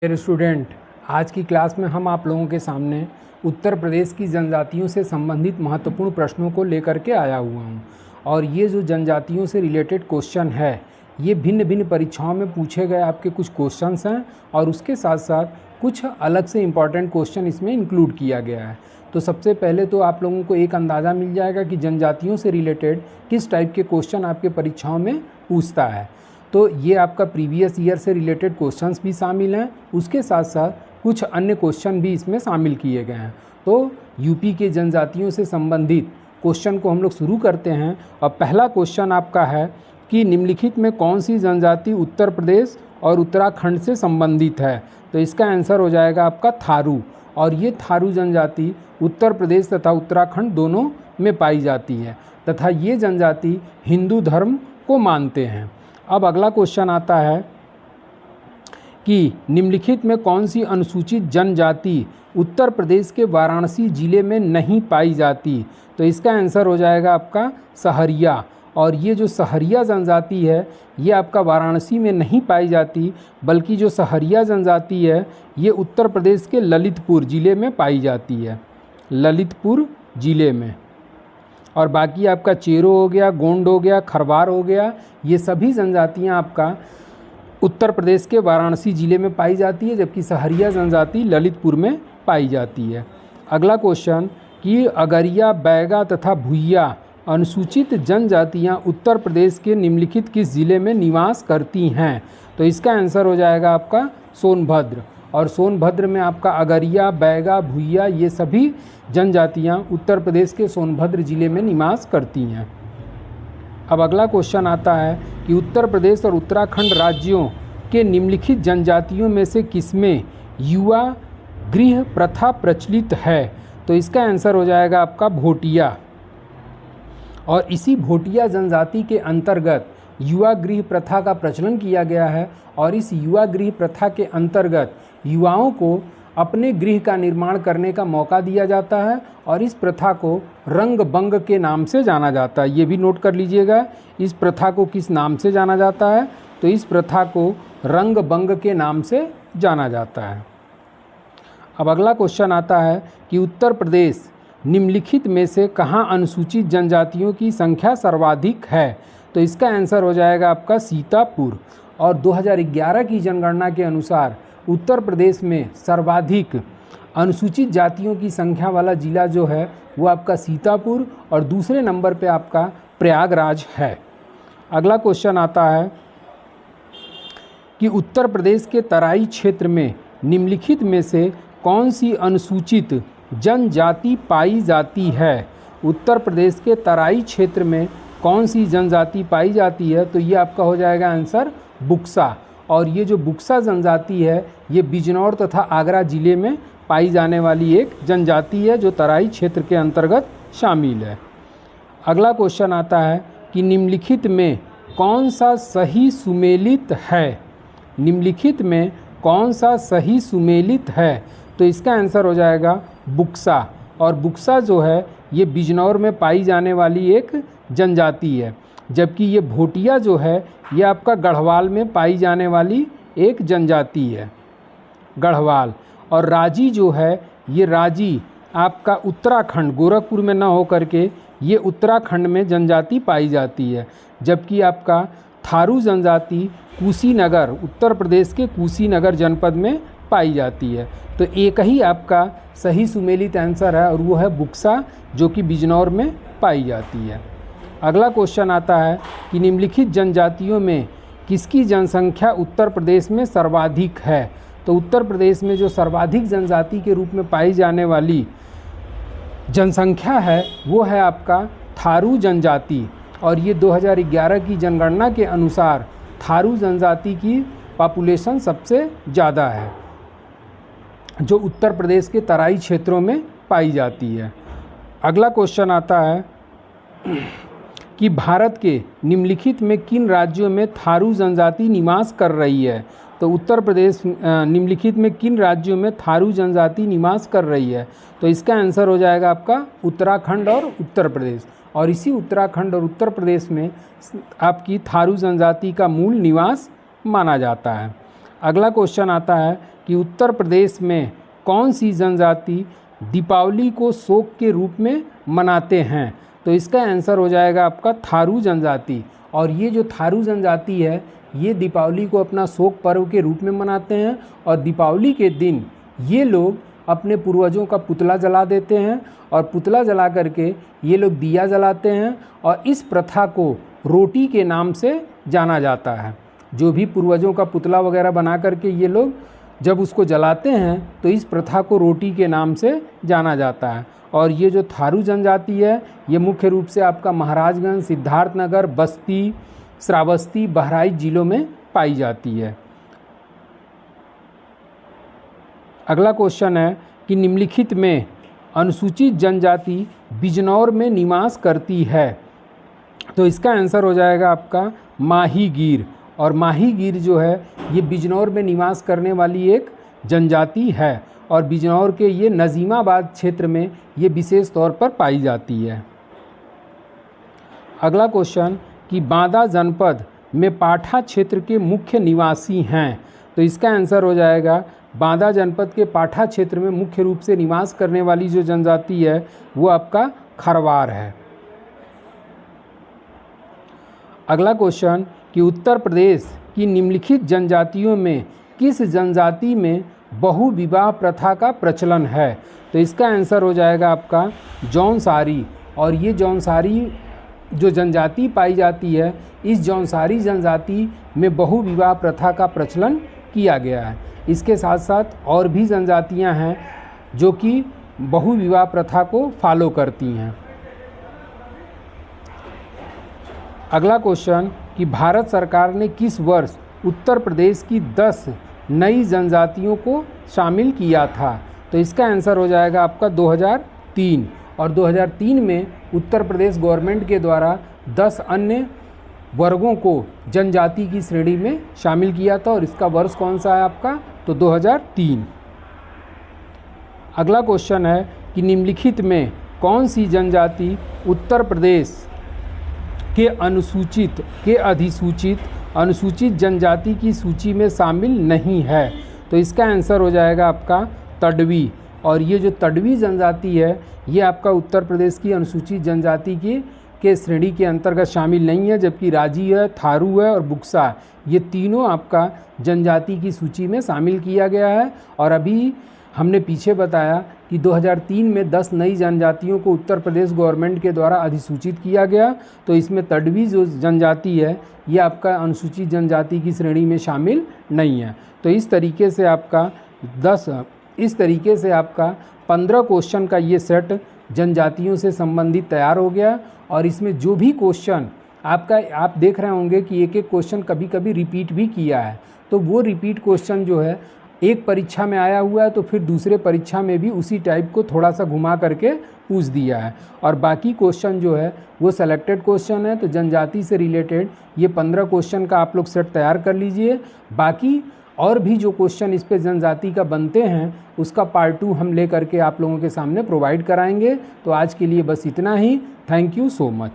Dear student, आज की class में हम आप लोगों के सामने उत्तर प्रदेश की जनजातियों से संबंधित महत्वपूर्ण प्रश्नों को लेकर के आया हुआ हूँ। और ये जो जनजातियों से रिलेटेड क्वेश्चन है, ये भिन्न भिन्न परीक्षाओं में पूछे गए आपके कुछ क्वेश्चंस हैं और उसके साथ साथ कुछ अलग से इम्पॉर्टेंट क्वेश्चन इसमें इंक्लूड किया गया है। तो सबसे पहले तो आप लोगों को एक अंदाज़ा मिल जाएगा कि जनजातियों से रिलेटेड किस टाइप के क्वेश्चन आपके परीक्षाओं में पूछता है। तो ये आपका प्रीवियस ईयर से रिलेटेड क्वेश्चंस भी शामिल हैं, उसके साथ साथ कुछ अन्य क्वेश्चन भी इसमें शामिल किए गए हैं। तो यूपी के जनजातियों से संबंधित क्वेश्चन को हम लोग शुरू करते हैं। और पहला क्वेश्चन आपका है कि निम्नलिखित में कौन सी जनजाति उत्तर प्रदेश और उत्तराखंड से संबंधित है। तो इसका आंसर हो जाएगा आपका थारू। और ये थारू जनजाति उत्तर प्रदेश तथा उत्तराखंड दोनों में पाई जाती है तथा ये जनजाति हिंदू धर्म को मानते हैं। अब अगला क्वेश्चन आता है कि निम्नलिखित में कौन सी अनुसूचित जनजाति उत्तर प्रदेश के वाराणसी जिले में नहीं पाई जाती। तो इसका आंसर हो जाएगा आपका सहरिया। और ये जो सहरिया जनजाति है ये आपका वाराणसी में नहीं पाई जाती, बल्कि जो सहरिया जनजाति है ये उत्तर प्रदेश के ललितपुर ज़िले में पाई जाती है, ललितपुर ज़िले में। और बाकी आपका चेरो हो गया, गोंड हो गया, खरवार हो गया, ये सभी जनजातियां आपका उत्तर प्रदेश के वाराणसी ज़िले में पाई जाती है, जबकि सहरिया जनजाति ललितपुर में पाई जाती है। अगला क्वेश्चन कि अगरिया, बैगा तथा भुइया अनुसूचित जनजातियां उत्तर प्रदेश के निम्नलिखित किस ज़िले में निवास करती हैं। तो इसका आंसर हो जाएगा आपका सोनभद्र। और सोनभद्र में आपका अगरिया, बैगा, भुइया ये सभी जनजातियां उत्तर प्रदेश के सोनभद्र ज़िले में निवास करती हैं। अब अगला क्वेश्चन आता है कि उत्तर प्रदेश और उत्तराखंड राज्यों के निम्नलिखित जनजातियों में से किसमें युवा गृह प्रथा प्रचलित है। तो इसका आंसर हो जाएगा आपका भोटिया। और इसी भोटिया जनजाति के अंतर्गत युवा गृह प्रथा का प्रचलन किया गया है। और इस युवा गृह प्रथा के अंतर्गत युवाओं को अपने गृह का निर्माण करने का मौका दिया जाता है और इस प्रथा को रंग बंग के नाम से जाना जाता है। ये भी नोट कर लीजिएगा, इस प्रथा को किस नाम से जाना जाता है। तो इस प्रथा को रंग बंग के नाम से जाना जाता है। अब अगला क्वेश्चन आता है कि उत्तर प्रदेश निम्नलिखित में से कहाँ अनुसूचित जनजातियों की संख्या सर्वाधिक है। तो इसका आंसर हो जाएगा आपका सीतापुर। और 2011 की जनगणना के अनुसार उत्तर प्रदेश में सर्वाधिक अनुसूचित जातियों की संख्या वाला ज़िला जो है वो आपका सीतापुर और दूसरे नंबर पे आपका प्रयागराज है। अगला क्वेश्चन आता है कि उत्तर प्रदेश के तराई क्षेत्र में निम्नलिखित में से कौन सी अनुसूचित जनजाति पाई जाती है। उत्तर प्रदेश के तराई क्षेत्र में कौन सी जनजाति पाई जाती है। तो ये आपका हो जाएगा आंसर बुक्सा। और ये जो बुक्सा जनजाति है ये बिजनौर तथा आगरा ज़िले में पाई जाने वाली एक जनजाति है जो तराई क्षेत्र के अंतर्गत शामिल है। अगला क्वेश्चन आता है कि निम्नलिखित में कौन सा सही सुमेलित है। निम्नलिखित में कौन सा सही सुमेलित है। तो इसका आंसर हो जाएगा बुक्सा। और बुक्सा जो है ये बिजनौर में पाई जाने वाली एक जनजाति है, जबकि ये भोटिया जो है ये आपका गढ़वाल में पाई जाने वाली एक जनजाति है, गढ़वाल। और राजी जो है ये राजी आपका उत्तराखंड, गोरखपुर में ना हो करके ये उत्तराखंड में जनजाति पाई जाती है, जबकि आपका थारू जनजाति कुशीनगर, उत्तर प्रदेश के कुशीनगर जनपद में पाई जाती है। तो एक ही आपका सही सुमेलित आंसर है और वो है बुक्सा जो कि बिजनौर में पाई जाती है। अगला क्वेश्चन आता है कि निम्नलिखित जनजातियों में किसकी जनसंख्या उत्तर प्रदेश में सर्वाधिक है। तो उत्तर प्रदेश में जो सर्वाधिक जनजाति के रूप में पाई जाने वाली जनसंख्या है वो है आपका थारू जनजाति। और ये 2011 की जनगणना के अनुसार थारू जनजाति की पॉपुलेशन सबसे ज़्यादा है जो उत्तर प्रदेश के तराई क्षेत्रों में पाई जाती है। अगला क्वेश्चन आता है कि भारत के निम्नलिखित में किन राज्यों में थारू जनजाति निवास कर रही है। तो उत्तर प्रदेश निम्नलिखित में किन राज्यों में थारू जनजाति निवास कर रही है। तो इसका आंसर हो जाएगा आपका उत्तराखंड और उत्तर प्रदेश। और इसी उत्तराखंड और उत्तर प्रदेश में आपकी थारू जनजाति का मूल निवास माना जाता है। अगला क्वेश्चन आता है कि उत्तर प्रदेश में कौन सी जनजाति दीपावली को शोक के रूप में मनाते हैं? तो इसका आंसर हो जाएगा आपका थारू जनजाति। और ये जो थारू जनजाति है ये दीपावली को अपना शोक पर्व के रूप में मनाते हैं और दीपावली के दिन ये लोग अपने पूर्वजों का पुतला जला देते हैं और पुतला जला करके ये लोग दिया जलाते हैं और इस प्रथा को रोटी के नाम से जाना जाता है। जो भी पूर्वजों का पुतला वगैरह बना करके ये लोग जब उसको जलाते हैं तो इस प्रथा को रोटी के नाम से जाना जाता है। और ये जो थारू जनजाति है ये मुख्य रूप से आपका महाराजगंज, सिद्धार्थनगर, बस्ती, श्रावस्ती, बहराइच जिलों में पाई जाती है। अगला क्वेश्चन है कि निम्नलिखित में अनुसूचित जनजाति बिजनौर में निवास करती है? तो इसका आंसर हो जाएगा आपका माही गिर। और माही गिर जो है ये बिजनौर में निवास करने वाली एक जनजाति है और बिजनौर के ये नजीमाबाद क्षेत्र में ये विशेष तौर पर पाई जाती है। अगला क्वेश्चन कि बांदा जनपद में पाठा क्षेत्र के मुख्य निवासी हैं? तो इसका आंसर हो जाएगा बांदा जनपद के पाठा क्षेत्र में मुख्य रूप से निवास करने वाली जो जनजाति है वो आपका खरवार है। अगला क्वेश्चन कि उत्तर प्रदेश की निम्नलिखित जनजातियों में किस जनजाति में बहुविवाह प्रथा का प्रचलन है? तो इसका आंसर हो जाएगा आपका जौनसारी। और ये जौनसारी जो जनजाति पाई जाती है इस जौनसारी जनजाति में बहुविवाह प्रथा का प्रचलन किया गया है। इसके साथ साथ और भी जनजातियां हैं जो कि बहुविवाह प्रथा को फॉलो करती हैं। अगला क्वेश्चन कि भारत सरकार ने किस वर्ष उत्तर प्रदेश की 10 नई जनजातियों को शामिल किया था? तो इसका आंसर हो जाएगा आपका 2003। और 2003 में उत्तर प्रदेश गवर्नमेंट के द्वारा 10 अन्य वर्गों को जनजाति की श्रेणी में शामिल किया था और इसका वर्ष कौन सा है आपका? तो 2003। अगला क्वेश्चन है कि निम्नलिखित में कौन सी जनजाति उत्तर प्रदेश के अधिसूचित अनुसूचित जनजाति की सूची में शामिल नहीं है? तो इसका आंसर हो जाएगा आपका तडवी। और ये जो तडवी जनजाति है ये आपका उत्तर प्रदेश की अनुसूचित जनजाति के श्रेणी के अंतर्गत शामिल नहीं है, जबकि राजी है, थारू है और बुक्सा ये तीनों आपका जनजाति की सूची में शामिल किया गया है। और अभी हमने पीछे बताया कि 2003 में 10 नई जनजातियों को उत्तर प्रदेश गवर्नमेंट के द्वारा अधिसूचित किया गया। तो इसमें तडवी जो जनजाति है ये आपका अनुसूचित जनजाति की श्रेणी में शामिल नहीं है। तो इस तरीके से आपका 15 क्वेश्चन का ये सेट जनजातियों से संबंधित तैयार हो गया। और इसमें जो भी क्वेश्चन आप देख रहे होंगे कि एक एक क्वेश्चन कभी कभी रिपीट भी किया है, तो वो रिपीट क्वेश्चन जो है एक परीक्षा में आया हुआ है तो फिर दूसरे परीक्षा में भी उसी टाइप को थोड़ा सा घुमा करके पूछ दिया है। और बाकी क्वेश्चन जो है वो सेलेक्टेड क्वेश्चन है। तो जनजाति से रिलेटेड ये 15 क्वेश्चन का आप लोग सेट तैयार कर लीजिए। बाकी और भी जो क्वेश्चन इस पे जनजाति का बनते हैं उसका पार्ट 2 हम ले करके आप लोगों के सामने प्रोवाइड कराएंगे। तो आज के लिए बस इतना ही। Thank you so much.